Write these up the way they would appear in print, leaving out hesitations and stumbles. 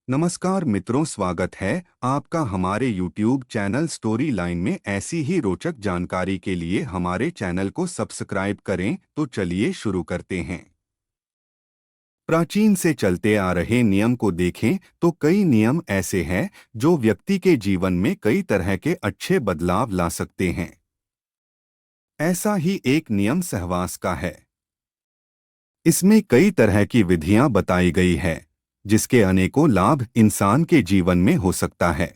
नमस्कार मित्रों, स्वागत है आपका हमारे YouTube चैनल स्टोरी लाइन में। ऐसी ही रोचक जानकारी के लिए हमारे चैनल को सब्सक्राइब करें। तो चलिए शुरू करते हैं। प्राचीन से चलते आ रहे नियम को देखें तो कई नियम ऐसे हैं जो व्यक्ति के जीवन में कई तरह के अच्छे बदलाव ला सकते हैं। ऐसा ही एक नियम सहवास का है। इसमें कई तरह की विधियां बताई गई है जिसके अनेकों लाभ इंसान के जीवन में हो सकता है।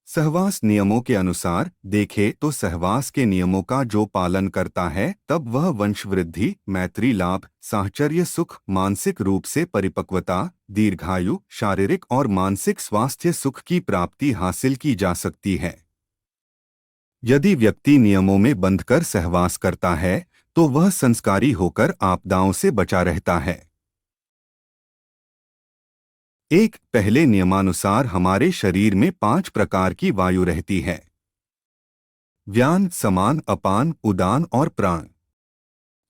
सहवास नियमों के अनुसार देखें तो सहवास के नियमों का जो पालन करता है तब वह वंशवृद्धि, मैत्री लाभ, साहचर्य सुख, मानसिक रूप से परिपक्वता, दीर्घायु, शारीरिक और मानसिक स्वास्थ्य सुख की प्राप्ति हासिल की जा सकती है। यदि व्यक्ति नियमों में बंधकर सहवास करता है तो वह संस्कारी होकर आपदाओं से बचा रहता है। एक पहले नियमानुसार हमारे शरीर में 5 प्रकार की वायु रहती है: व्यान, समान, अपान, उदान और प्राण।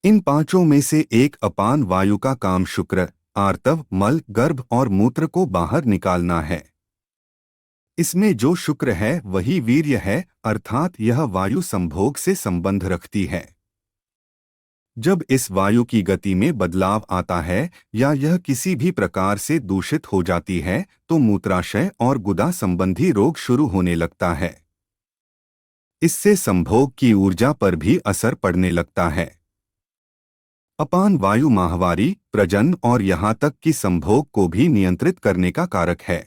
इन पांचों में से एक अपान वायु का काम शुक्र, आर्तव, मल, गर्भ और मूत्र को बाहर निकालना है। इसमें जो शुक्र है वही वीर्य है, अर्थात यह वायु संभोग से संबंध रखती है। जब इस वायु की गति में बदलाव आता है या यह किसी भी प्रकार से दूषित हो जाती है तो मूत्राशय और गुदा संबंधी रोग शुरू होने लगता है। इससे संभोग की ऊर्जा पर भी असर पड़ने लगता है। अपान वायु माहवारी, प्रजनन और यहाँ तक कि संभोग को भी नियंत्रित करने का कारक है।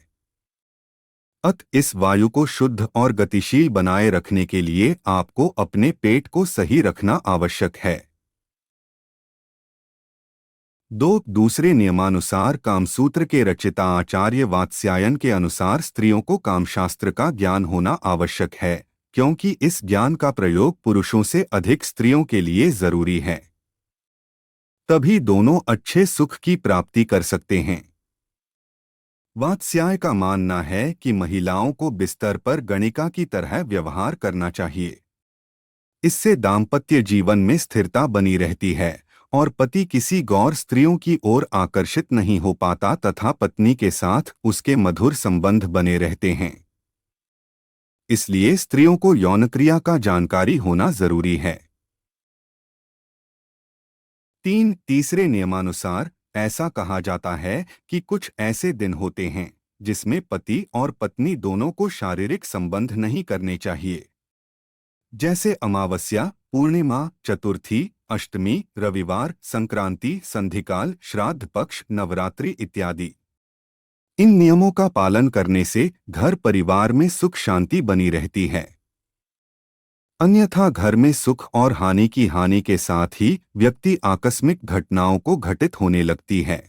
इस वायु को शुद्ध और गतिशील बनाए रखने के लिए आपको अपने पेट को सही रखना आवश्यक है। दूसरे नियमानुसार कामसूत्र के रचयिता आचार्य वात्स्यायन के अनुसार स्त्रियों को कामशास्त्र का ज्ञान होना आवश्यक है, क्योंकि इस ज्ञान का प्रयोग पुरुषों से अधिक स्त्रियों के लिए जरूरी है। तभी दोनों अच्छे सुख की प्राप्ति कर सकते हैं। वात्स्याय का मानना है कि महिलाओं को बिस्तर पर गणिका की तरह व्यवहार करना चाहिए। इससे दाम्पत्य जीवन में स्थिरता बनी रहती है और पति किसी गौर स्त्रियों की ओर आकर्षित नहीं हो पाता तथा पत्नी के साथ उसके मधुर संबंध बने रहते हैं। इसलिए स्त्रियों को यौनक्रिया का जानकारी होना जरूरी है। तीसरे नियमानुसार ऐसा कहा जाता है कि कुछ ऐसे दिन होते हैं जिसमें पति और पत्नी दोनों को शारीरिक संबंध नहीं करने चाहिए, जैसे अमावस्या, पूर्णिमा, चतुर्थी, अष्टमी, रविवार, संक्रांति, संधिकाल, श्राद्ध पक्ष, नवरात्रि इत्यादि। इन नियमों का पालन करने से घर परिवार में सुख शांति बनी रहती है। अन्यथा घर में सुख और हानि के साथ ही व्यक्ति आकस्मिक घटनाओं को घटित होने लगती है।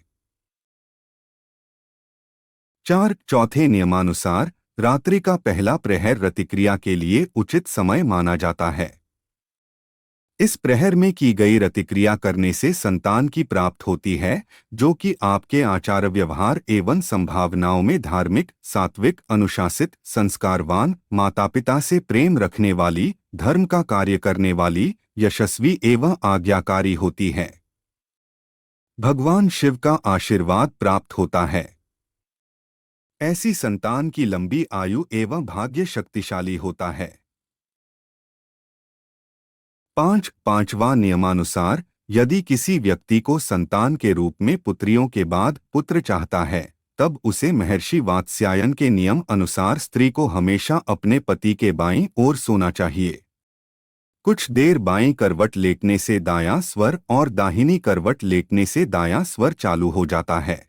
चौथे नियमानुसार रात्रि का पहला प्रहर रतिक्रिया के लिए उचित समय माना जाता है। इस प्रहर में की गई रतिक्रिया करने से संतान की प्राप्त होती है, जो कि आपके आचार व्यवहार एवं संभावनाओं में धार्मिक, सात्विक, अनुशासित, संस्कारवान, माता पिता से प्रेम रखने वाली, धर्म का कार्य करने वाली, यशस्वी एवं आज्ञाकारी होती है। भगवान शिव का आशीर्वाद प्राप्त होता है। ऐसी संतान की लंबी आयु एवं भाग्य शक्तिशाली होता है। पांचवा नियमानुसार यदि किसी व्यक्ति को संतान के रूप में पुत्रियों के बाद पुत्र चाहता है तब उसे महर्षि वात्स्यायन के नियम अनुसार स्त्री को हमेशा अपने पति के बाईं ओर सोना चाहिए। कुछ देर बाईं करवट लेटने से दायां स्वर और दाहिनी करवट लेटने से दायां स्वर चालू हो जाता है।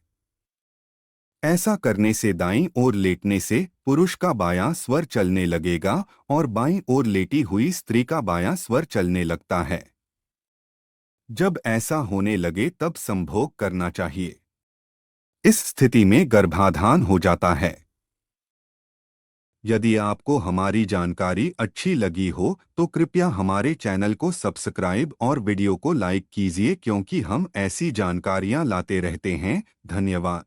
ऐसा करने से दाईं ओर लेटने से पुरुष का बायां स्वर चलने लगेगा और बाईं ओर लेटी हुई स्त्री का बायां स्वर चलने लगता है। जब ऐसा होने लगे तब संभोग करना चाहिए। इस स्थिति में गर्भाधान हो जाता है। यदि आपको हमारी जानकारी अच्छी लगी हो तो कृपया हमारे चैनल को सब्सक्राइब और वीडियो को लाइक कीजिए, क्योंकि हम ऐसी जानकारियां लाते रहते हैं। धन्यवाद।